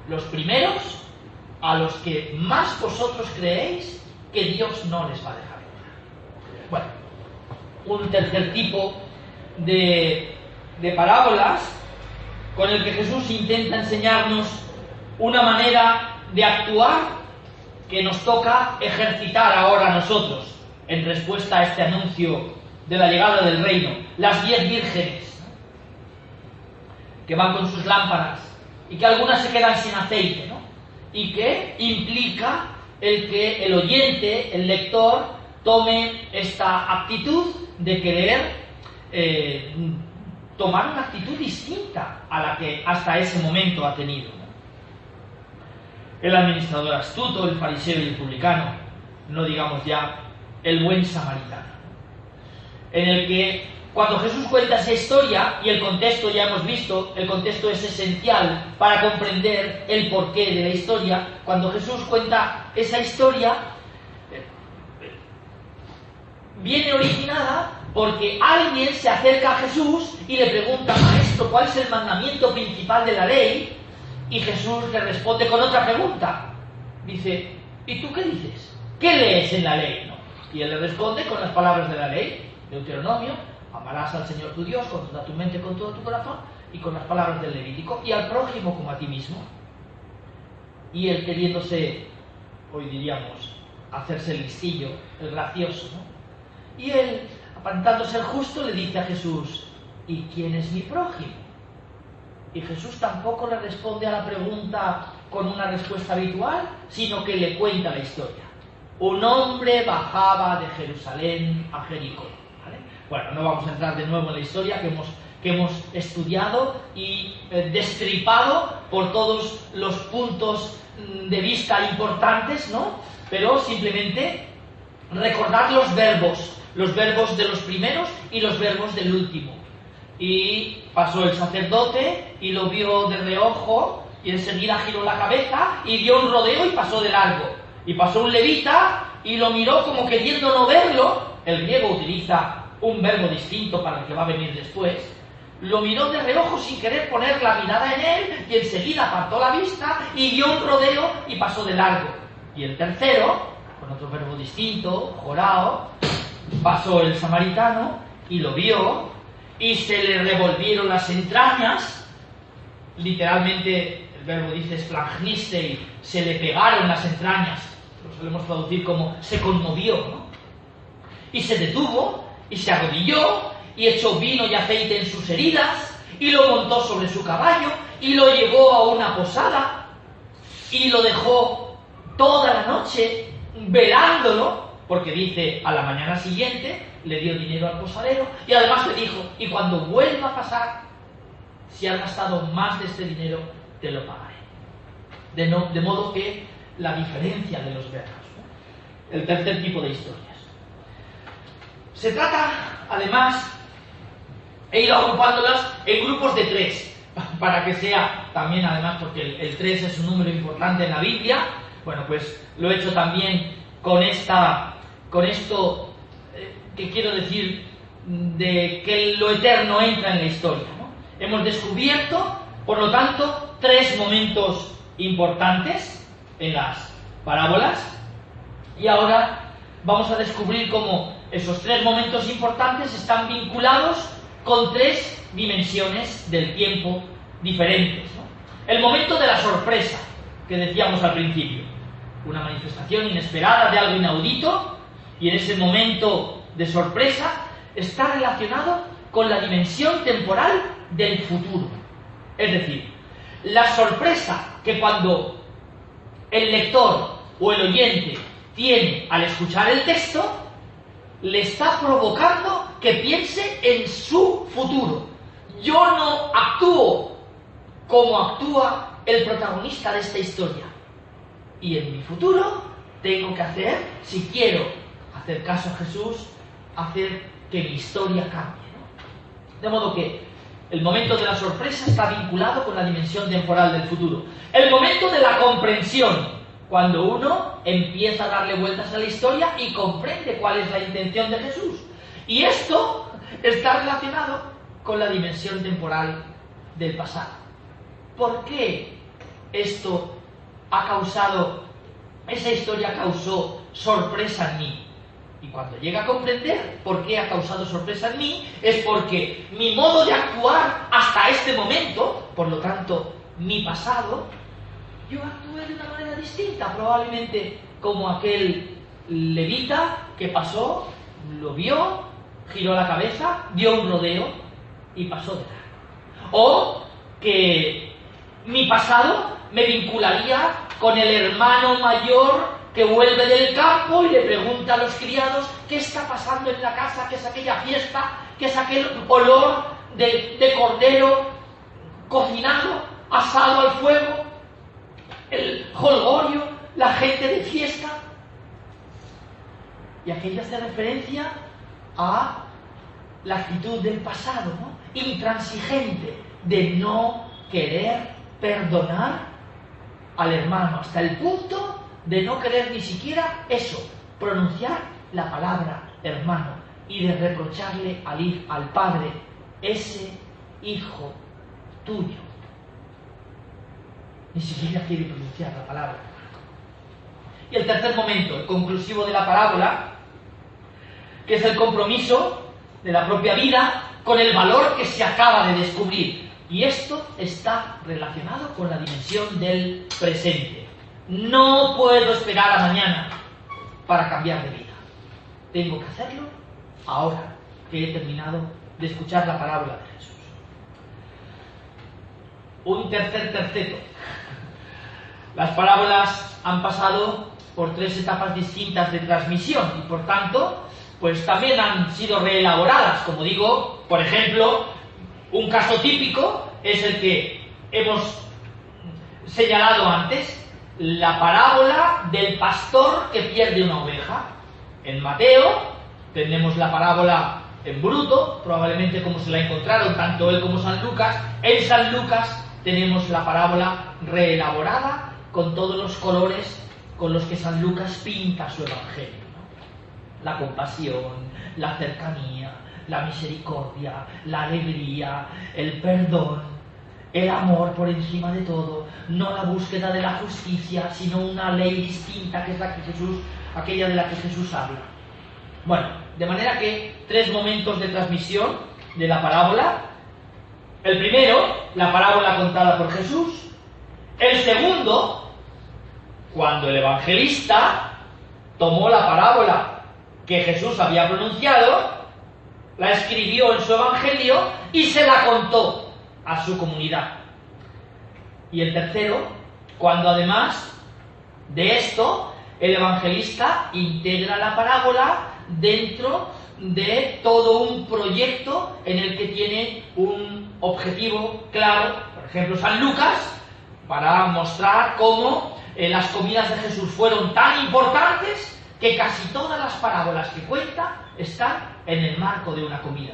A: los primeros a los que más vosotros creéis que Dios no les va a dejar entrar. Bueno, un tercer tipo de parábolas con el que Jesús intenta enseñarnos una manera de actuar que nos toca ejercitar ahora a nosotros en respuesta a este anuncio de la llegada del reino. Las 10 vírgenes, ¿no?, que van con sus lámparas y que algunas se quedan sin aceite, ¿no?, y que implica el que el oyente, el lector, tome esta actitud de querer tomar una actitud distinta a la que hasta ese momento ha tenido, ¿no? El administrador astuto, el fariseo y el publicano, no digamos ya el buen samaritano, en el que cuando Jesús cuenta esa historia, y el contexto ya hemos visto, el contexto es esencial para comprender el porqué de la historia. Cuando Jesús cuenta esa historia, viene originada porque alguien se acerca a Jesús y le pregunta, Maestro, ¿cuál es el mandamiento principal de la ley? Y Jesús le responde con otra pregunta. Dice, ¿y tú qué dices? ¿Qué lees en la ley? ¿No? Y él le responde con las palabras de la ley, Deuteronomio, amarás al Señor tu Dios con toda tu mente, con todo tu corazón, y con las palabras del Levítico, y al prójimo como a ti mismo. Y él, queriéndose, hoy diríamos, hacerse el listillo, el gracioso, ¿no?, y él, aparentándose el justo, le dice a Jesús, ¿y quién es mi prójimo? Y Jesús tampoco le responde a la pregunta con una respuesta habitual, sino que le cuenta la historia. Un hombre bajaba de Jerusalén a Jericó. ¿Vale? Bueno, no vamos a entrar de nuevo en la historia que hemos estudiado y destripado por todos los puntos de vista importantes, ¿no? Pero simplemente recordar los verbos de los primeros y los verbos del último. Y pasó el sacerdote y lo vio de reojo y enseguida giró la cabeza y dio un rodeo y pasó de largo. Y pasó un levita y lo miró como queriendo no verlo. El griego utiliza un verbo distinto para el que va a venir después. Lo miró de reojo sin querer poner la mirada en él y enseguida apartó la vista y dio un rodeo y pasó de largo. Y el tercero, con otro verbo distinto, jorao, pasó el samaritano y lo vio y se le revolvieron las entrañas. Literalmente el verbo dice splagnistein, se le pegaron las entrañas, lo solemos traducir como se conmovió, ¿no? Y se detuvo, y se arrodilló, y echó vino y aceite en sus heridas, y lo montó sobre su caballo, y lo llevó a una posada, y lo dejó toda la noche velándolo, porque dice, a la mañana siguiente le dio dinero al posadero, y además le dijo, y cuando vuelva a pasar, si has gastado más de este dinero, te lo pagaré. De modo que la diferencia de los verbos, ¿no? El tercer tipo de historias. Se trata, además, he ido agrupándolas en grupos de 3, para que sea también, además, porque el 3 es un número importante en la Biblia. Bueno, pues lo he hecho también con esto que quiero decir de que lo eterno entra en la historia, ¿no? Hemos descubierto, por lo tanto, 3 momentos importantes en las parábolas, y ahora vamos a descubrir cómo esos 3 momentos importantes están vinculados con 3 dimensiones del tiempo diferentes, ¿no? El momento de la sorpresa, que decíamos al principio, una manifestación inesperada de algo inaudito, y en ese momento de sorpresa está relacionado con la dimensión temporal del futuro. Es decir, la sorpresa que cuando el lector o el oyente tiene al escuchar el texto, le está provocando que piense en su futuro. Yo no actúo como actúa el protagonista de esta historia, y en mi futuro tengo que hacer, si quiero hacer caso a Jesús, hacer que mi historia cambie, ¿no? De modo que el momento de la sorpresa está vinculado con la dimensión temporal del futuro. El momento de la comprensión, cuando uno empieza a darle vueltas a la historia y comprende cuál es la intención de Jesús. Y esto está relacionado con la dimensión temporal del pasado. ¿Por qué esto ha causado, esa historia causó sorpresa en mí? Y cuando llega a comprender por qué ha causado sorpresa en mí, es porque mi modo de actuar hasta este momento, por lo tanto, mi pasado, yo actué de una manera distinta, probablemente como aquel levita que pasó, lo vio, giró la cabeza, dio un rodeo y pasó de largo. O que mi pasado me vincularía con el hermano mayor que vuelve del campo y le pregunta a los criados qué está pasando en la casa, qué es aquella fiesta, qué es aquel olor de cordero cocinado, asado al fuego, el jolgorio, la gente de fiesta. Y aquello hace referencia a la actitud del pasado, ¿no? Intransigente, de no querer perdonar al hermano, hasta el punto de no querer ni siquiera eso, pronunciar la palabra hermano, y de reprocharle al padre, ese hijo tuyo. Ni siquiera quiere pronunciar la palabra. Y el tercer momento, el conclusivo de la parábola, que es el compromiso de la propia vida con el valor que se acaba de descubrir. Y esto está relacionado con la dimensión del presente. No puedo esperar a mañana para cambiar de vida. Tengo que hacerlo ahora que he terminado de escuchar la parábola de Jesús. Un tercer terceto. Las parábolas han pasado por 3 etapas distintas de transmisión y por tanto, pues también han sido reelaboradas. Como digo, por ejemplo, un caso típico es el que hemos señalado antes, la parábola del pastor que pierde una oveja. En Mateo tenemos la parábola en bruto, probablemente como se la encontraron tanto él como San Lucas. En San Lucas tenemos la parábola reelaborada con todos los colores con los que San Lucas pinta su evangelio, ¿no? La compasión, la cercanía, la misericordia, la alegría, el perdón, el amor por encima de todo, no la búsqueda de la justicia, sino una ley distinta que es la que aquella de la que Jesús habla. Bueno, de manera que 3 momentos de transmisión de la parábola. El primero, la parábola contada por Jesús. El segundo, cuando el evangelista tomó la parábola que Jesús había pronunciado, la escribió en su evangelio y se la contó a su comunidad. Y el tercero, cuando además de esto, el evangelista integra la parábola dentro de todo un proyecto en el que tiene un objetivo claro. Por ejemplo, San Lucas, para mostrar cómo las comidas de Jesús fueron tan importantes que casi todas las parábolas que cuenta están en el marco de una comida.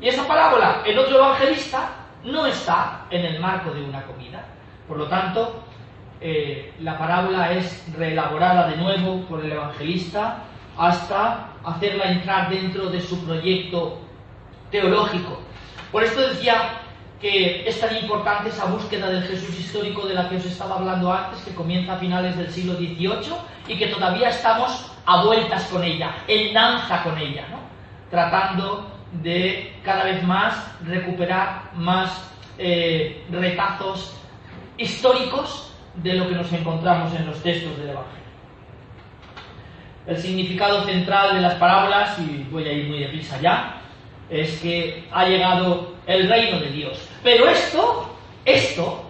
A: Y esa parábola en otro evangelista no está en el marco de una comida. Por lo tanto, la parábola es reelaborada de nuevo por el evangelista hasta hacerla entrar dentro de su proyecto teológico. Por esto decía que es tan importante esa búsqueda del Jesús histórico de la que os estaba hablando antes, que comienza a finales del siglo XVIII y que todavía estamos a vueltas con ella, en danza con ella, ¿no? Tratando de cada vez más recuperar más retazos históricos de lo que nos encontramos en los textos del Evangelio. El significado central de las parábolas, y voy a ir muy deprisa ya, es que ha llegado el reino de Dios. Pero esto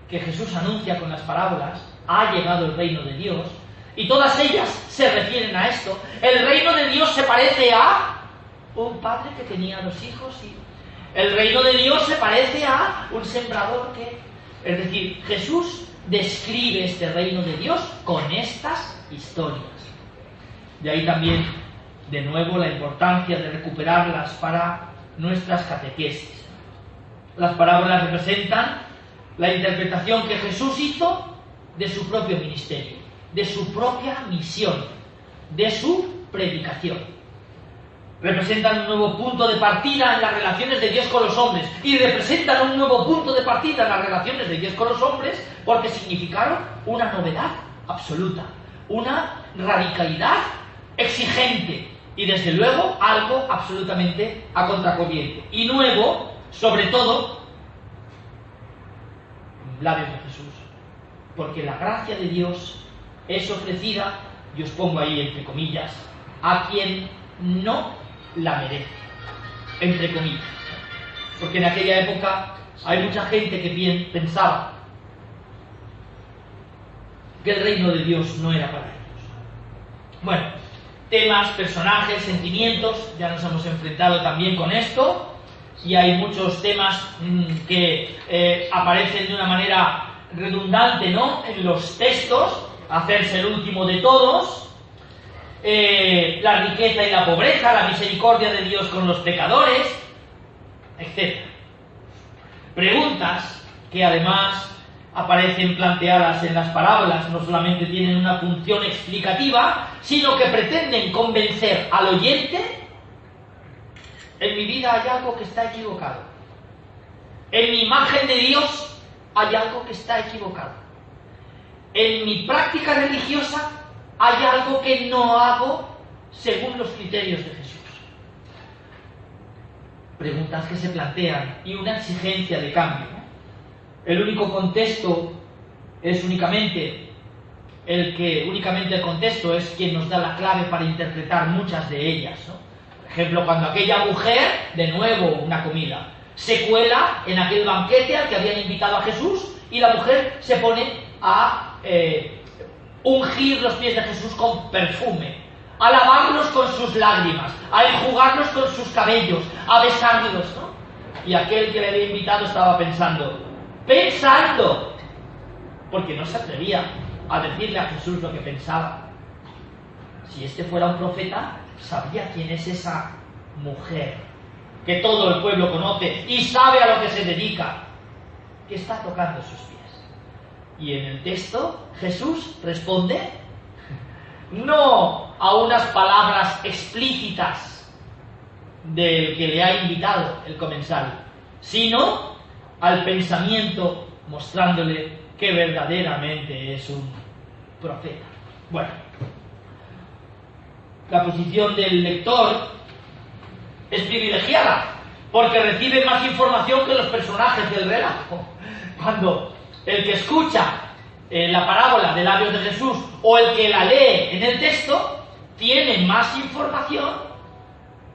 A: que Jesús anuncia con las parábolas, ha llegado el reino de Dios, y todas ellas se refieren a esto. El reino de Dios se parece a un padre que tenía 2 hijos, y el reino de Dios se parece a un sembrador que... Es decir, Jesús describe este reino de Dios con estas historias. De ahí también, de nuevo, la importancia de recuperarlas para nuestras catequesis. Las parábolas representan la interpretación que Jesús hizo de su propio ministerio, de su propia misión, de su predicación. Representan un nuevo punto de partida en las relaciones de Dios con los hombres, y representan un nuevo punto de partida en las relaciones de Dios con los hombres porque significaron una novedad absoluta, una radicalidad exigente y desde luego algo absolutamente a contracorriente. Y nuevo, sobre todo, labios de Jesús, porque la gracia de Dios es ofrecida, y os pongo ahí entre comillas, a quien no la merece, entre comillas, porque en aquella época hay mucha gente que pensaba que el reino de Dios no era para ellos. Bueno, temas, personajes, sentimientos, ya nos hemos enfrentado también con esto, y hay muchos temas que aparecen de una manera redundante, ¿no?, en los textos: hacerse el último de todos, la riqueza y la pobreza, la misericordia de Dios con los pecadores, etc. Preguntas que además aparecen planteadas en las parábolas no solamente tienen una función explicativa, sino que pretenden convencer al oyente: en mi vida hay algo que está equivocado, en mi imagen de Dios hay algo que está equivocado, en mi práctica religiosa hay algo que no hago según los criterios de Jesús. Preguntas que se plantean y una exigencia de cambio, ¿no? El único contexto es únicamente el contexto es quien nos da la clave para interpretar muchas de ellas, ¿no? Por ejemplo, cuando aquella mujer, de nuevo una comida, se cuela en aquel banquete al que habían invitado a Jesús, y la mujer se pone a ungir los pies de Jesús con perfume, a lavarlos con sus lágrimas, a enjugarlos con sus cabellos, a besarlos, ¿no? Y aquel que le había invitado estaba pensando, porque no se atrevía a decirle a Jesús lo que pensaba. Si este fuera un profeta, sabría quién es esa mujer que todo el pueblo conoce y sabe a lo que se dedica, que está tocando sus pies. Y en el texto Jesús responde no a unas palabras explícitas del que le ha invitado el comensal, sino al pensamiento, mostrándole que verdaderamente es un profeta. Bueno, la posición del lector es privilegiada porque recibe más información que los personajes del relato. Cuando el que escucha la parábola de labios de Jesús o el que la lee en el texto tiene más información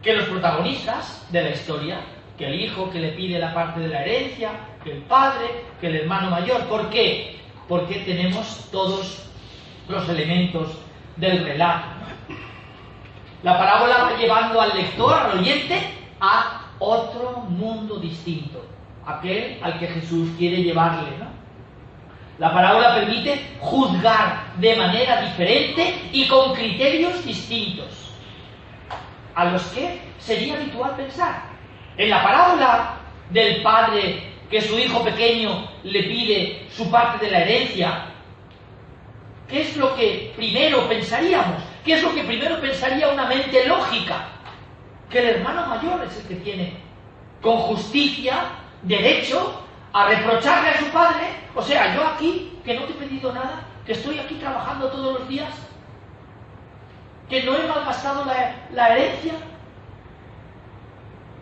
A: que los protagonistas de la historia, que el hijo que le pide la parte de la herencia, que el padre, que el hermano mayor. ¿Por qué? Porque tenemos todos los elementos del relato. La parábola va llevando al lector, al oyente, a otro mundo distinto, aquel al que Jesús quiere llevarle, ¿no? La parábola permite juzgar de manera diferente y con criterios distintos a los que sería habitual pensar. En la parábola del padre que su hijo pequeño le pide su parte de la herencia, ¿qué es lo que primero pensaríamos? ¿Qué es lo que primero pensaría una mente lógica? Que el hermano mayor es el que tiene, con justicia, derecho a reprocharle a su padre. O sea, yo aquí, que no te he pedido nada, que estoy aquí trabajando todos los días, que no he malgastado la herencia.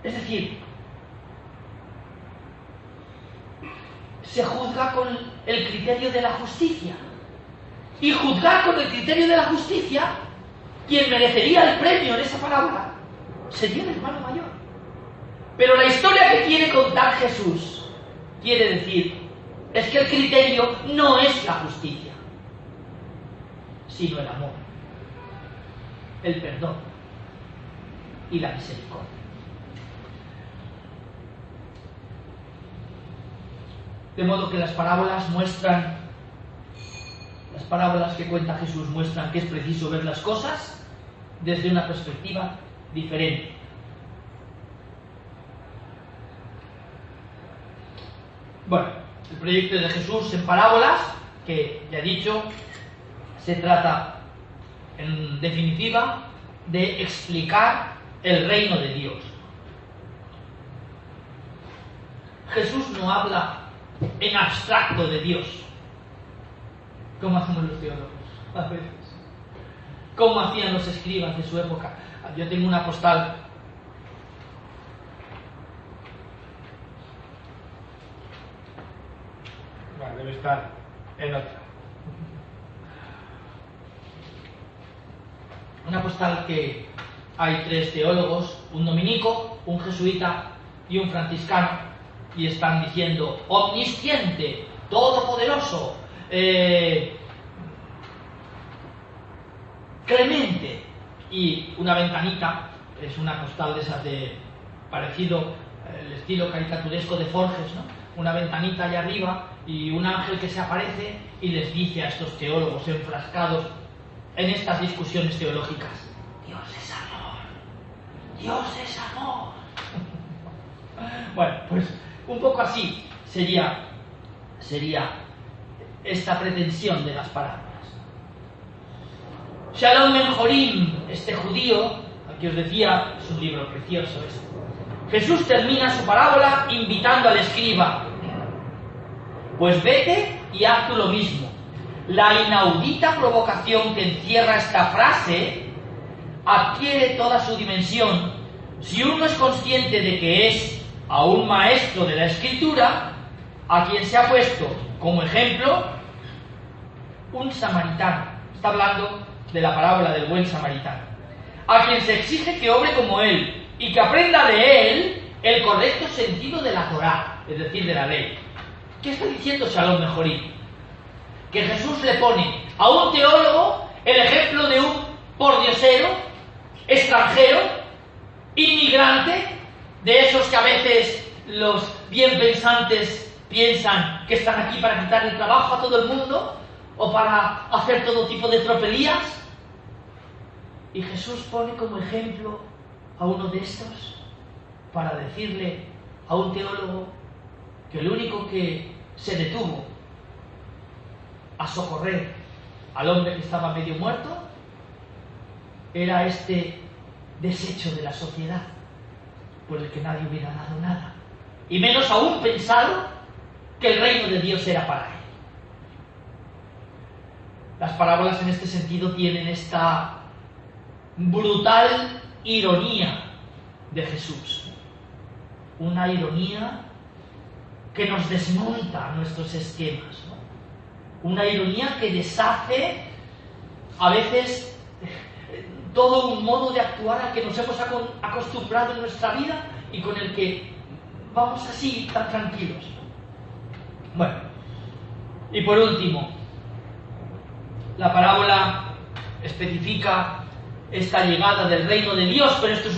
A: Es decir, se juzga con el criterio de la justicia. Y juzgar con el criterio de la justicia, quien merecería el premio en esa parábola sería el hermano mayor. Pero la historia que quiere contar Jesús quiere decir, es que el criterio no es la justicia, sino el amor, el perdón y la misericordia. De modo que las parábolas que cuenta Jesús muestran que es preciso ver las cosas desde una perspectiva diferente. Bueno, el proyecto de Jesús en parábolas, que ya he dicho, se trata, en definitiva, de explicar el reino de Dios. Jesús no habla en abstracto de Dios, como hacemos los teólogos a veces, como hacían los escribas de su época. Yo tengo una postal debe estar en otra. Una postal que hay 3 teólogos, un dominico, un jesuita y un franciscano, y están diciendo omnisciente, todopoderoso, clemente, y una ventanita, es una postal de esas de parecido el estilo caricaturesco de Forges, ¿no? Una ventanita allá arriba y un ángel que se aparece y les dice a estos teólogos enfrascados en estas discusiones teológicas: Dios es amor, Dios es amor. Bueno, pues un poco así sería esta pretensión de las parábolas. Shalom Ben Jorim, este judío, al que os decía, es un libro precioso este. Jesús termina su parábola invitando al escriba: pues vete y haz tú lo mismo. La inaudita provocación que encierra esta frase adquiere toda su dimensión si uno es consciente de que es a un maestro de la Escritura a quien se ha puesto como ejemplo un samaritano. Está hablando de la parábola del buen samaritano, a quien se exige que obre como él y que aprenda de él el correcto sentido de la Torá, es decir, de la ley. ¿Qué está diciendo Shalom Ben Jorim? Que Jesús le pone a un teólogo el ejemplo de un pordiosero, extranjero, inmigrante, de esos que a veces los bien pensantes piensan que están aquí para quitar el trabajo a todo el mundo o para hacer todo tipo de tropelías. Y Jesús pone como ejemplo a uno de estos para decirle a un teólogo que el único que se detuvo a socorrer al hombre que estaba medio muerto era este desecho de la sociedad por el que nadie hubiera dado nada, y menos aún pensado que el reino de Dios era para él. Las parábolas en este sentido tienen esta brutal ironía de Jesús, una ironía que nos desmonta nuestros esquemas, ¿no? Una ironía que deshace a veces todo un modo de actuar al que nos hemos acostumbrado en nuestra vida y con el que vamos así tan tranquilos. Bueno, y por último, la parábola especifica esta llegada del reino de Dios, pero esto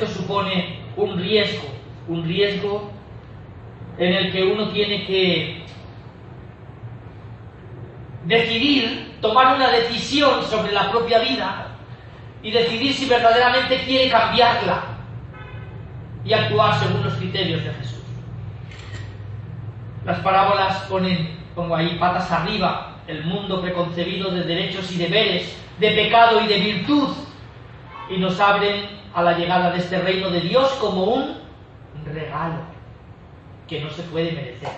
A: supone un riesgo en el que uno tiene que decidir, tomar una decisión sobre la propia vida y decidir si verdaderamente quiere cambiarla y actuar según los criterios de Jesús. Las parábolas pongo ahí patas arriba, el mundo preconcebido de derechos y deberes, de pecado y de virtud, y nos abren a la llegada de este reino de Dios como un regalo que no se puede merecer.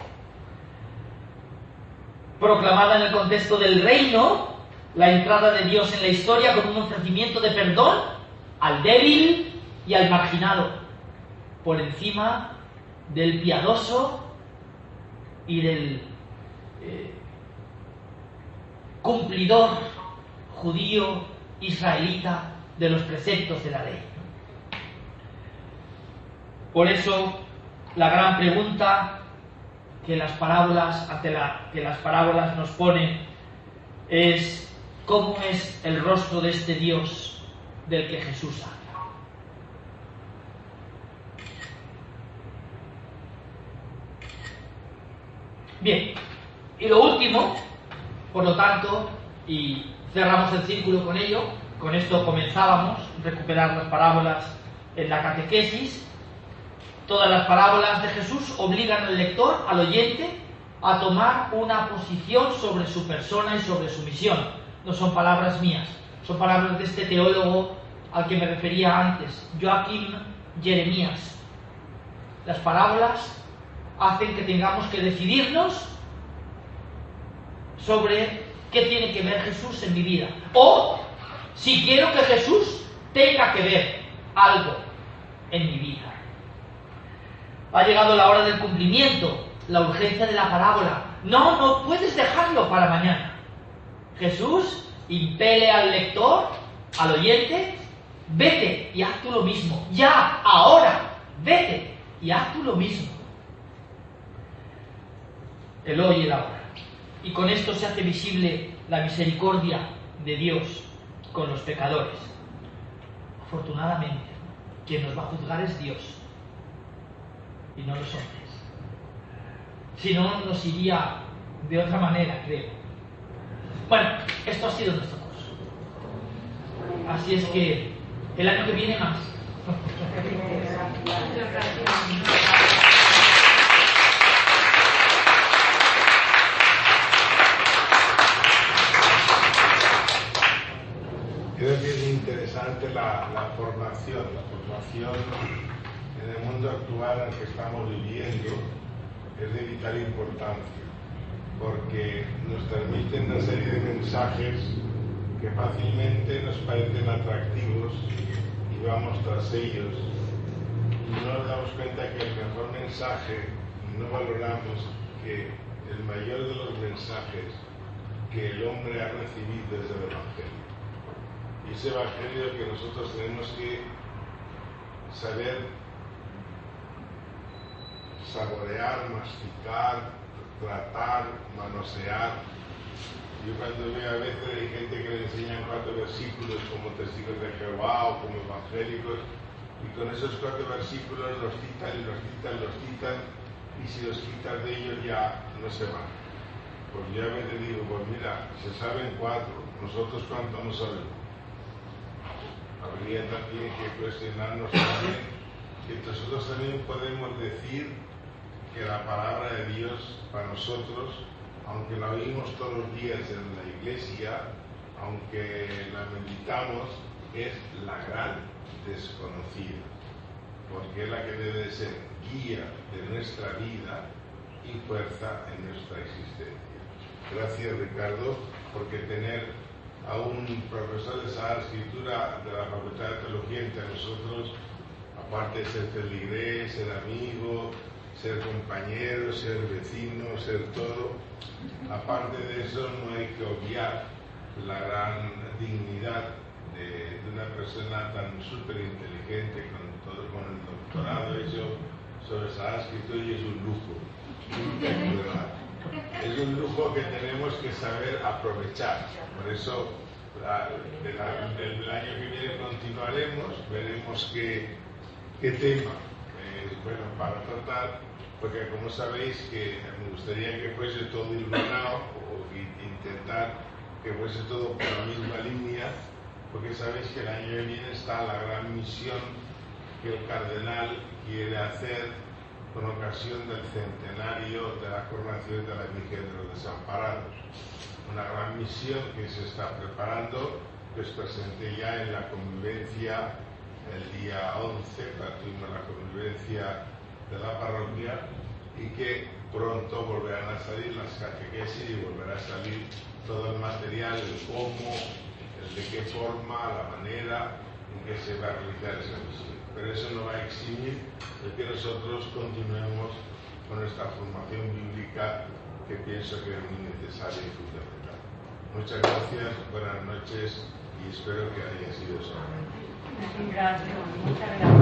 A: Proclamada en el contexto del reino, la entrada de Dios en la historia con un ofrecimiento de perdón al débil y al marginado, por encima del piadoso y del cumplidor judío israelita de los preceptos de la ley. Por eso, la gran pregunta que las parábolas nos ponen es: ¿cómo es el rostro de este Dios del que Jesús habla? Bien, y lo último, por lo tanto, y cerramos el círculo con ello, con esto comenzábamos a recuperar las parábolas en la catequesis. Todas las parábolas de Jesús obligan al lector, al oyente, a tomar una posición sobre su persona y sobre su misión. No son palabras mías, son palabras de este teólogo al que me refería antes, Joaquim Jeremías. Las parábolas hacen que tengamos que decidirnos sobre qué tiene que ver Jesús en mi vida, o si quiero que Jesús tenga que ver algo en mi vida. Ha llegado la hora del cumplimiento, la urgencia de la parábola. No puedes dejarlo para mañana. Jesús impele al lector, al oyente: vete y haz tú lo mismo. Ya, ahora, vete y haz tú lo mismo. El hoy y el ahora. Y con esto se hace visible la misericordia de Dios con los pecadores. Afortunadamente, quien nos va a juzgar es Dios y no los hombres. Si no, nos iría de otra manera, creo. Bueno, esto ha sido nuestro curso. Así es que el año que viene más.
B: Creo que es interesante la formación en el mundo actual en el que estamos viviendo es de vital importancia, porque nos transmiten una serie de mensajes que fácilmente nos parecen atractivos y vamos tras ellos. Y no nos damos cuenta que el mejor mensaje, no valoramos que el mayor de los mensajes que el hombre ha recibido es el Evangelio. Y ese Evangelio que nosotros tenemos que saber saborear, masticar, tratar, manosear. Yo cuando veo a veces hay gente que le enseñan 4 versículos como testigos de Jehová o como evangélicos, y con esos 4 versículos los citan, y si los quitas de ellos ya no se van. Pues yo a veces digo, pues mira, se saben 4, nosotros cuánto no sabemos. Habría también que cuestionarnos también que nosotros también podemos decir que la palabra de Dios para nosotros, aunque la oímos todos los días en la iglesia, aunque la meditamos, es la gran desconocida, porque es la que debe ser guía de nuestra vida y fuerza en nuestra existencia. Gracias, Ricardo, porque tener a un profesor de Sagrada Escritura de la Facultad de Teología entre nosotros, aparte de ser feligrés, ser amigo, ser compañeros, ser vecinos, ser todo. Aparte de eso, no hay que obviar la gran dignidad de una persona tan súper inteligente, con el doctorado hecho sobre sánscrito, y es un lujo. Es un lujo que tenemos que saber aprovechar. Por eso, el año que viene continuaremos, veremos qué tema es bueno para tratar, porque como sabéis que me gustaría que fuese todo hilvanado, o intentar que fuese todo por la misma línea, porque sabéis que el año que viene está la gran misión que el cardenal quiere hacer con ocasión del centenario de la coronación de la Virgen de los Desamparados. Una gran misión que se está preparando, que os presenté ya en la convivencia el día 11, cuando tuvimos la convivencia de la parroquia, y que pronto volverán a salir las catequesis y volverá a salir todo el material, el cómo, el de qué forma, la manera en que se va a realizar esa misión. Pero eso no va a eximir de que nosotros continuemos con nuestra formación bíblica, que pienso que es muy necesaria y fundamental. Muchas gracias, buenas noches, y espero que haya sido solamente.
C: Gracias, muchas gracias.